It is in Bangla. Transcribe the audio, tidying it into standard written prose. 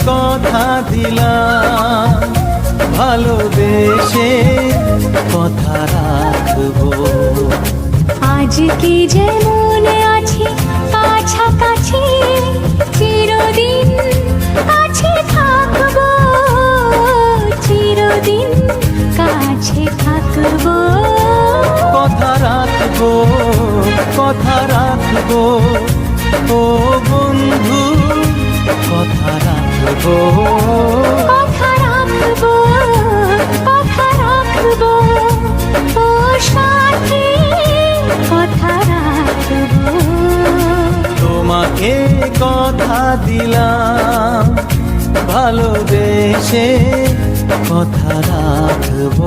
কথা দিলাম, ভালোবেসে কথা রাখবো। আজকে যেমন আছি কাছাকাছি, চিরদিন কাছে থাকবো, চিরদিন কাছে থাকবো। কথা রাখবো, কথা রাখবো, ও বন্ধু কথা রাখবো। কথা রাখবো, কথা রাখবো, ও সাথী কথা রাখবো। তোমাকে কথা দিলাম, ভালোবেসে কথা রাখবো।